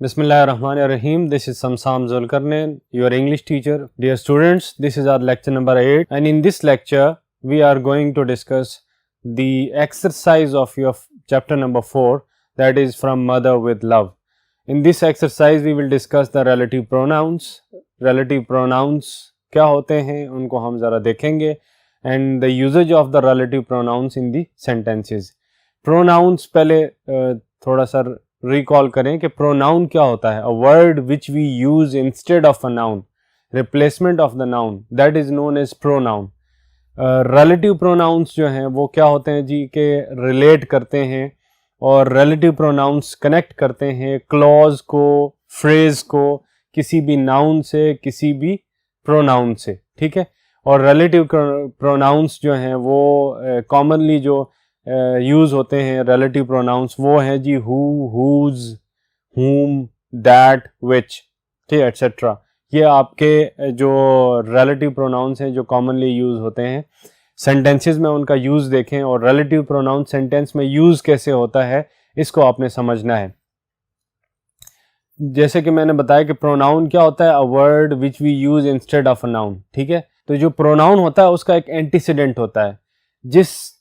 Bismillahirrahmanirrahim. This is Samsam Zulkarnain, your English teacher. Dear students, this is our lecture number 8, and in this lecture we are going to discuss the exercise of your chapter number 4, that is from Mother with Love. In this exercise we will discuss the relative pronouns. Relative pronouns क्या होते हैं उनको हम ज़रा देखेंगे, and the usage of the relative pronouns in the sentences. Pronouns पहले थोड़ा सा रिकॉल करें कि प्रोनाउन क्या होता है. A word which we use instead of a noun, replacement of the noun, that is known as pronoun. Relative pronouns जो हैं वो क्या होते हैं जी के रिलेट करते हैं और रिलेटिव प्रोनाउंस कनेक्ट करते हैं क्लॉज को, फ्रेज को किसी भी नाउन से, किसी भी प्रोनाउन से. ठीक है. और रिलेटिव प्रोनाउंस जो हैं वो कॉमनली जो यूज़ होते हैं रिलेटिव प्रोनाउंस वो हैं जी हु, हुज, हुम, दैट, विच, ठीक एट्सेट्रा. ये आपके जो रिलेटिव प्रोनाउंस हैं जो कॉमनली यूज़ होते हैं. सेंटेंसेस में उनका यूज़ देखें और रिलेटिव प्रोनाउन सेंटेंस में यूज़ कैसे होता है इसको आपने समझना है. जैसे कि मैंने बताया कि प्रोनाउन क्या होता है, a word which we use instead of a noun. ठीक है. तो जो प्रोनाउन होता है उसका एक एंटीसीडेंट होता है. जिस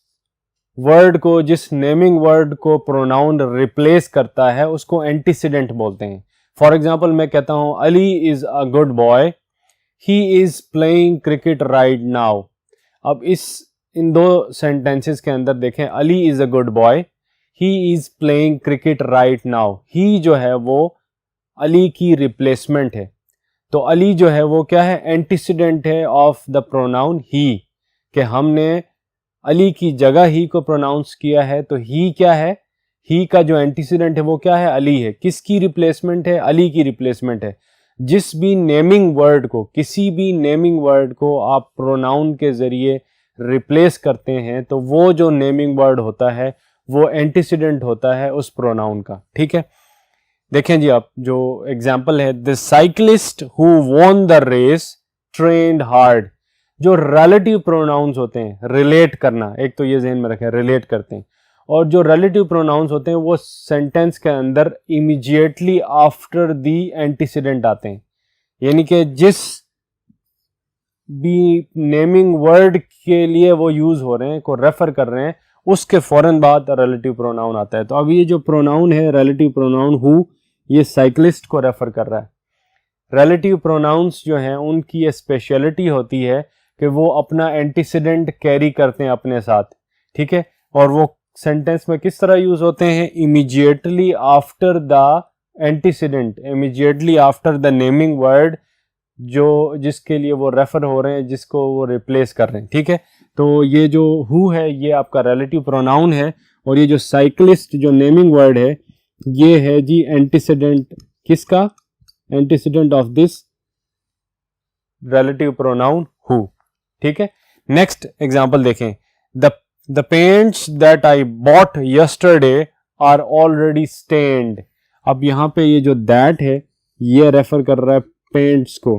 वर्ड को, जिस नेमिंग वर्ड को प्रोनाउन रिप्लेस करता है उसको एंटीसीडेंट बोलते हैं. फॉर एग्जाम्पल मैं कहता हूँ Ali is a good boy, he is playing cricket right now. अब इन दो सेंटेंसेस के अंदर देखें, Ali is a good boy, he is playing cricket right now. He जो है वो अली की रिप्लेसमेंट है. तो अली जो है वो क्या है, एंटीसीडेंट है ऑफ द प्रोनाउन ही, कि हमने अली की जगह ही को प्रोनाउंस किया है. तो ही क्या है, ही का जो एंटीसीडेंट है वो क्या है, अली है. किसकी रिप्लेसमेंट है, अली की रिप्लेसमेंट है. जिस भी नेमिंग वर्ड को, किसी भी नेमिंग वर्ड को आप प्रोनाउन के ज़रिए रिप्लेस करते हैं तो वो जो नेमिंग वर्ड होता है वो एंटीसीडेंट होता है उस प्रोनाउन का. ठीक है. देखें जी, आप जो एग्जाम्पल है, the cyclist who won the race trained hard. जो रिलेटिव प्रोनाउंस होते हैं, रिलेट करना, एक तो ये जहन में रखें, रिलेट करते हैं. और जो रिलेटिव प्रोनाउंस होते हैं वो सेंटेंस के अंदर इमीडिएटली आफ्टर दी एंटीसीडेंट आते हैं. यानी कि जिस भी नेमिंग वर्ड के लिए वो यूज़ हो रहे हैं, को रेफर कर रहे हैं, उसके फ़ौरन बाद रिलेटिव प्रोनाउन आता है. तो अब ये जो प्रोनाउन है रिलेटिव प्रोनाउन हु, ये साइकिलिस्ट को रेफर कर रहा है. रिलेटिव प्रोनाउंस जो हैं उनकी ये स्पेशलिटी होती है कि वो अपना एंटीसीडेंट कैरी करते हैं अपने साथ. ठीक है. और वो सेंटेंस में किस तरह यूज़ होते हैं, immediately after the antecedent, immediately after the naming word जो जिसके लिए वो रेफर हो रहे हैं, जिसको वो रिप्लेस कर रहे हैं. ठीक है. तो ये जो हु है ये आपका रिलेटिव प्रोनाउन है और ये जो साइकिलिस्ट जो नेमिंग वर्ड है ये है जी एंटीसीडेंट. किसका, antecedent of this relative pronoun who. ठीक है. नेक्स्ट एग्जाम्पल देखें, the pants that I bought yesterday are already stained. अब यहाँ पे ये जो दैट है ये रेफर कर रहा है पेंट्स को,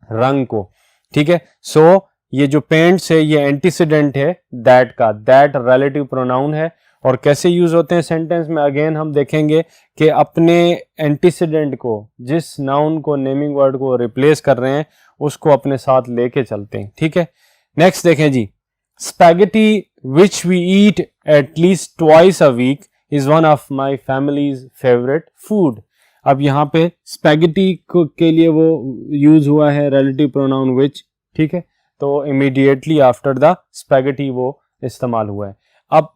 रंग को. ठीक है. सो ये जो पेंट्स है ये एंटीसीडेंट है दैट का. दैट रिलेटिव प्रोनाउन है. और कैसे यूज होते हैं सेंटेंस में, अगेन हम देखेंगे कि अपने एंटीसीडेंट को, जिस नाउन को, नेमिंग वर्ड को रिप्लेस कर रहे हैं उसको अपने साथ लेके चलते हैं. ठीक है. नेक्स्ट देखें जी, spaghetti which we eat at least twice a week is one of my family's favourite food. अब यहाँ पे स्पैगेटी के लिए वो यूज हुआ है रिलेटिव प्रोनाउन विच. ठीक है. तो इमीडिएटली आफ्टर द स्पैगेटी वो इस्तेमाल हुआ है. अब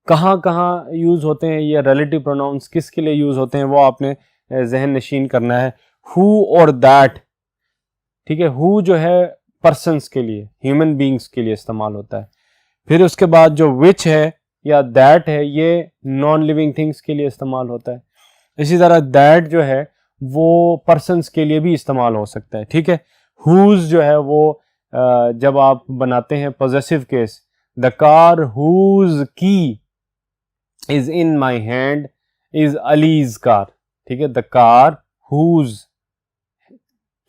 कहाँ कहाँ यूज़ होते हैं ये रिलेटिव प्रोनाउंस, किसके लिए यूज़ होते हैं वो आपने जहन नशीन करना है. हु और दैट. ठीक है. हु जो है पर्सन्स के लिए, ह्यूमन बींग्स के लिए इस्तेमाल होता है. फिर उसके बाद जो विच है या दैट है ये नॉन लिविंग थिंग्स के लिए इस्तेमाल होता है. इसी तरह दैट जो है वो पर्सन्स के लिए भी इस्तेमाल हो सकता है. ठीक है. हुज जो है वो जब आप बनाते हैं possessive case, the car whose key is in my hand is Ali's car. ठीक है. The car whose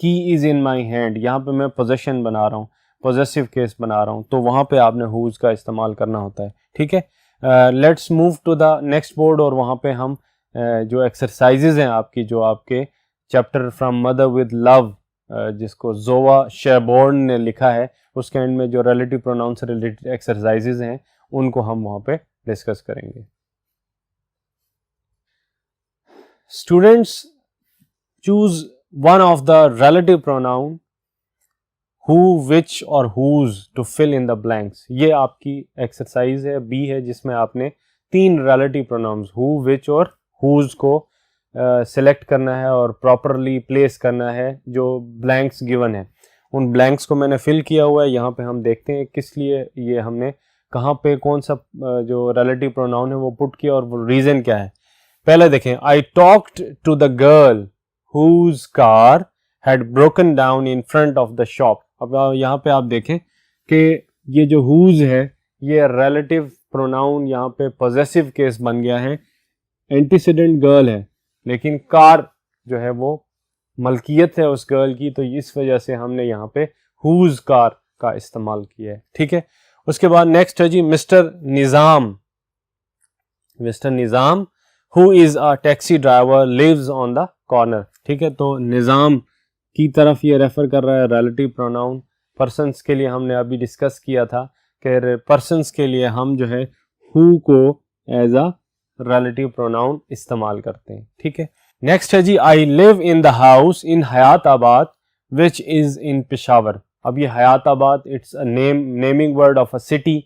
key is in my hand, यहाँ पे मैं पोजेशन बना रहा हूँ, पॉजेसिव केस बना रहा हूँ, तो वहाँ पे आपने हुज का इस्तेमाल करना होता है. ठीक है. Let's move to the next board और वहाँ पे हम जो एक्सरसाइजेज हैं आपकी, जो आपके chapter from mother with love जिसको जोवा शेबोर्न ने लिखा है, उसके एंड में जो रिलेटिव प्रोनाउन से रिलेटेड एक्सरसाइजेज हैं उनको हम वहाँ पे डिस्कस करेंगे। Students, choose one of the relative pronoun who, which और whose to fill in the blanks। ये आपकी एक्सरसाइज है, बी है, जिसमें आपने 3 रिलेटिव प्रोनाउंस who, which और whose को सिलेक्ट करना है और प्रॉपरली प्लेस करना है जो ब्लैंक्स गिवन है। उन ब्लैंक्स को मैंने फिल किया हुआ है। यहाँ पे हम देखते हैं किस लिए ये हमने कहाँ पे कौन सा जो रिलेटिव प्रोनाउन है वो पुट किया और वो रीज़न क्या है। पहले देखें, I talked to the girl whose car had broken down in front of the shop। अब यहाँ पे आप देखें कि ये जो whose है ये रिलेटिव प्रोनाउन यहाँ पे पॉजेसिव केस बन गया है। एंटीसीडेंट गर्ल है लेकिन कार जो है वो मलकियत है उस गर्ल की, तो इस वजह से हमने यहाँ पे whose कार का इस्तेमाल किया है। ठीक है, उसके बाद नेक्स्ट है जी mister Nizam. Mister Nizam who is a taxi driver lives on the corner। ठीक है, तो निज़ाम की तरफ ये रेफर कर रहा है रिलेटिव प्रोनाउन। पर्सन्स के लिए हमने अभी डिस्कस किया था कि पर्सन्स के लिए हम जो है who co as a relative pronoun इस्तेमाल करते हैं। ठीक है, नेक्स्ट है जी I live in the house in Hayatabad which is in Peshawar. अब ये Hayatabad it's a naming word of a city,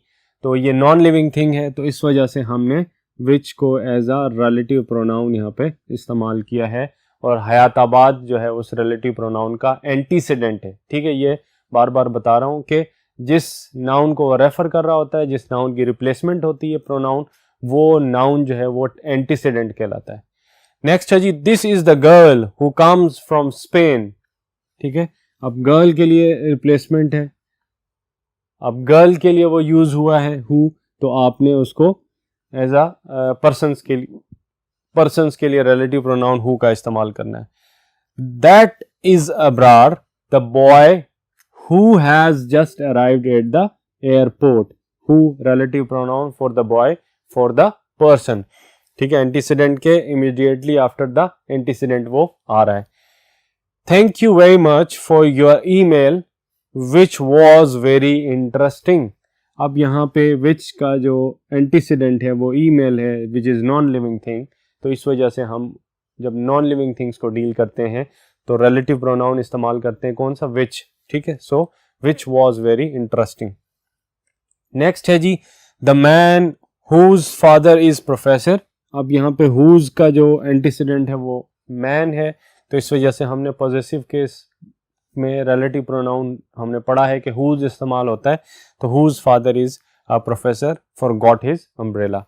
तो ये नॉन लिविंग थिंग है, तो इस वजह से हमने विच को एज अ रिलेटिव प्रोनाउन यहाँ पे इस्तेमाल किया है। और हयाताबाद जो है उस रिलेटिव प्रोनाउन का एंटीसीडेंट है। ठीक है, ये बार बार बता रहा हूँ कि जिस नाउन को रेफर कर रहा होता है, जिस नाउन की रिप्लेसमेंट होती है प्रोनाउन, वो नाउन जो है वो एंटीसीडेंट कहलाता है। नेक्स्ट है जी this is the girl who comes from Spain. ठीक है, अब गर्ल के लिए रिप्लेसमेंट है, अब गर्ल के लिए वो यूज हुआ है हु, तो आपने उसको एज अ पर्सन्स के लिए रिलेटिव प्रोनाउन हु का इस्तेमाल करना है। That is Abrar the boy who has just arrived at the airport. Who relative pronoun for the boy for the person. ठीक है, एंटीसीडेंट के इमीडिएटली आफ्टर द एंटीसीडेंट वो आ रहा है। Thank you very much for your email which was very interesting. अब यहाँ पे विच का जो एंटीसीडेंट है वो ईमेल है which is non living thing, तो इस वजह से हम जब नॉन लिविंग थिंग्स को डील करते हैं तो रिलेटिव प्रोनाउन इस्तेमाल करते हैं कौन सा, विच। ठीक है, so which was very interesting. Next है जी the man whose father is professor. अब यहाँ पे हुज का जो एंटीसीडेंट है वो मैन है, तो इस वजह से हमने पॉजेसिव केस में रिलेटिव प्रोनाउन हमने पढ़ा है कि हुज इस्तेमाल होता है, तो whose father is a professor forgot his umbrella.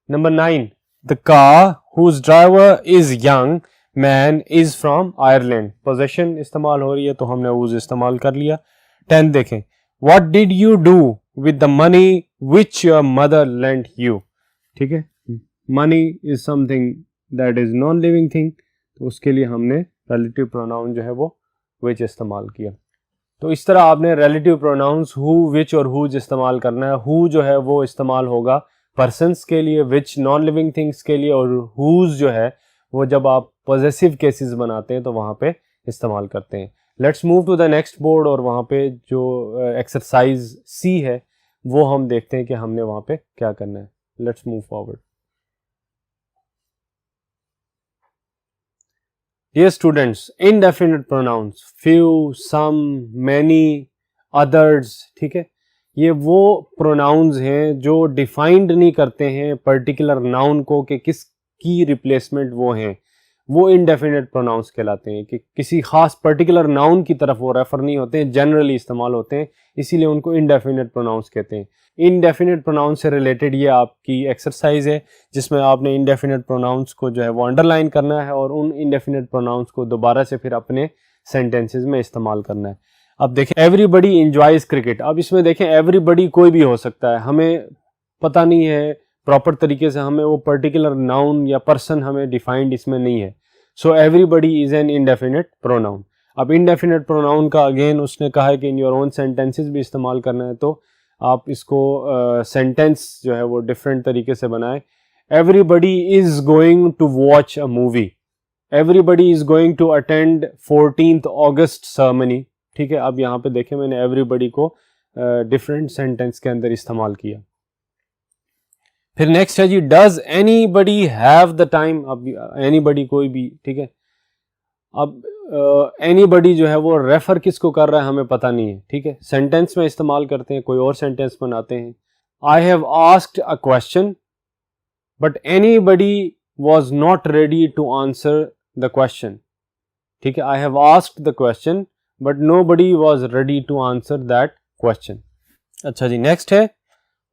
Number 9 the car whose driver is young man is from Ireland. Possession इस्तेमाल हो रही है तो हमने हुज इस्तेमाल कर लिया। 10 देखें, what did you do with the money which your mother lent you. ठीक है, money is something that is non living thing, तो उसके लिए हमने रिलेटिव प्रोनाउन जो है वो विच इस्तेमाल किया। तो इस तरह आपने रिलेटिव प्रोनाउंस हु, विच और हुज इस्तेमाल करना है। हु जो है वो इस्तेमाल होगा पर्सन्स के लिए, विच नॉन लिविंग थिंग्स के लिए, और हुज जो है वो जब आप पॉजेसिव केसेस बनाते हैं तो वहाँ पे इस्तेमाल करते हैं। Let's move to the next board, और वहाँ पे जो एक्सरसाइज सी है वो हम देखते हैं कि हमने वहाँ पे क्या करना है। Let's move forward. Dear students, indefinite pronouns, few, some, many, others, ठीक है, ये वो प्रोनाउंस हैं जो डिफाइंड नहीं करते हैं पर्टिकुलर नाउन को कि किसकी रिप्लेसमेंट वो हैं, वो इनडेफिनेट प्रोनाउंस कहलाते हैं कि किसी खास पर्टिकुलर नाउन की तरफ वो रेफर नहीं होते हैं, जनरली इस्तेमाल होते हैं, इसीलिए उनको इनडेफिनेट प्रोनाउंस कहते हैं। इनडेफिनेट प्रोनाउंस से रिलेटेड ये आपकी एक्सरसाइज है जिसमें आपने इनडेफिनेट प्रोनाउंस को जो है वो अंडरलाइन करना है और उन इनडेफिनेट प्रोनाउंस को दोबारा से फिर अपने सेंटेंसेस में इस्तेमाल करना है। अब देखें, एवरीबडी इंजॉयज क्रिकेट। अब इसमें देखें एवरीबडी कोई भी हो सकता है, हमें पता नहीं है प्रॉपर तरीके से, हमें वो पर्टिकुलर नाउन या पर्सन हमें डिफाइंड इसमें नहीं है। So everybody is an indefinite pronoun. अब इनडेफिनेट प्रोनाउन का अगेन उसने कहा है कि इन योर ओन सेंटेंसेस भी इस्तेमाल करना है, तो आप इसको सेंटेंस जो है वो डिफरेंट तरीके से बनाएं। everybody is going to watch a movie, everybody is going to attend 14th August ceremony. ठीक है, अब यहाँ पे देखें मैंने everybody को डिफरेंट सेंटेंस के अंदर इस्तेमाल किया. फिर नेक्स्ट है जी, does anybody have the time. अब anybody कोई भी, ठीक है. अब anybody जो है वो रेफर किसको कर रहा है हमें पता नहीं है, ठीक है. सेंटेंस में इस्तेमाल करते हैं, कोई और सेंटेंस बनाते हैं. I have asked a question but anybody was not ready to answer the question. ठीक है, I have asked the question but nobody was ready to answer that question. अच्छा जी, नेक्स्ट है,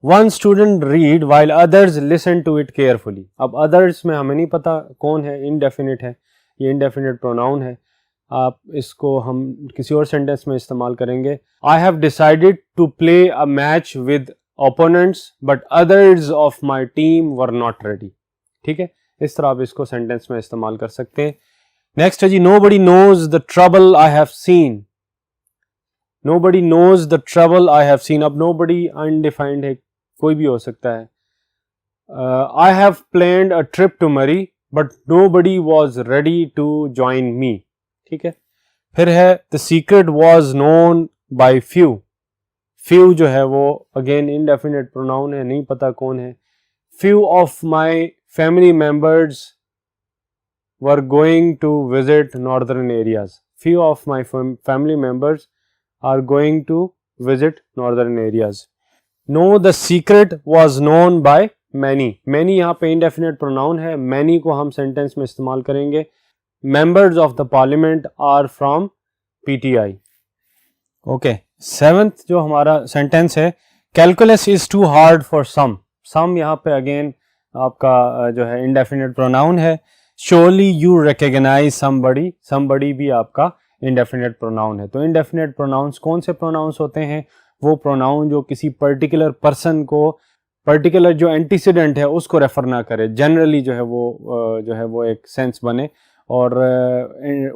one student read while others listen to it carefully. अब others में हमें नहीं पता कौन है, indefinite है, ये indefinite pronoun है. आप इसको हम किसी और सेंटेंस में इस्तेमाल करेंगे. I have decided to play a match with opponents but others of my team were not ready. ठीक है, इस तरह आप इसको सेंटेंस में इस्तेमाल कर सकते हैं. नेक्स्ट है जी, nobody knows the trouble I have seen. Nobody knows the trouble I have seen. अब nobody undefined है, कोई भी हो सकता है. I have planned a trip to Murray but nobody was ready to join me. ठीक है, फिर है the secret was known by few. few जो है वो अगेन indefinite pronoun है, नहीं पता कौन है. few of my family members were going to visit northern areas. few of my family members are going to visit northern areas. No, the secret was known by many. many यहाँ पे indefinite pronoun है, many को हम sentence में इस्तेमाल करेंगे. members of the parliament are from PTI. Okay, seventh जो हमारा सेंटेंस है, calculus is too hard for some. Some यहाँ पे अगेन आपका जो है इंडेफिनिट प्रोनाउन है. Surely you recognise somebody. Somebody भी आपका इंडेफिनिट प्रोनाउन है. तो इंडेफिनिट प्रोनाउंस कौन से प्रोनाउंस होते हैं? वो प्रोनाउन जो किसी पर्टिकुलर पर्सन को, पर्टिकुलर जो एंटीसीडेंट है उसको रेफर ना करे, जनरली जो है वो एक सेंस बने और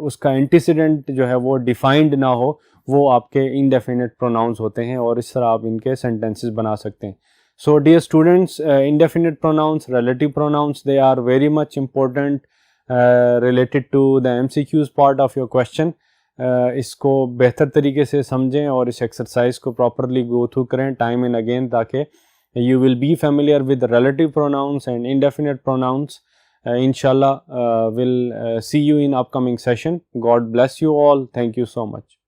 उसका एंटीसीडेंट जो है वो डिफाइंड ना हो, वो आपके इंडेफिनिट प्रोनाउंस होते हैं और इस तरह आप इनके सेंटेंसेस बना सकते हैं. So dear students, indefinite pronouns, relative pronouns, they are very much important related to the MCQs part of your question. इसको बेहतर तरीके से समझें और इस एक्सरसाइज को प्रॉपरली गो थ्रू करें टाइम एंड अगेन, ताकि you will be familiar with relative pronouns and indefinite pronouns. Inshallah, we'll see you in upcoming session. God bless you all. Thank you so much.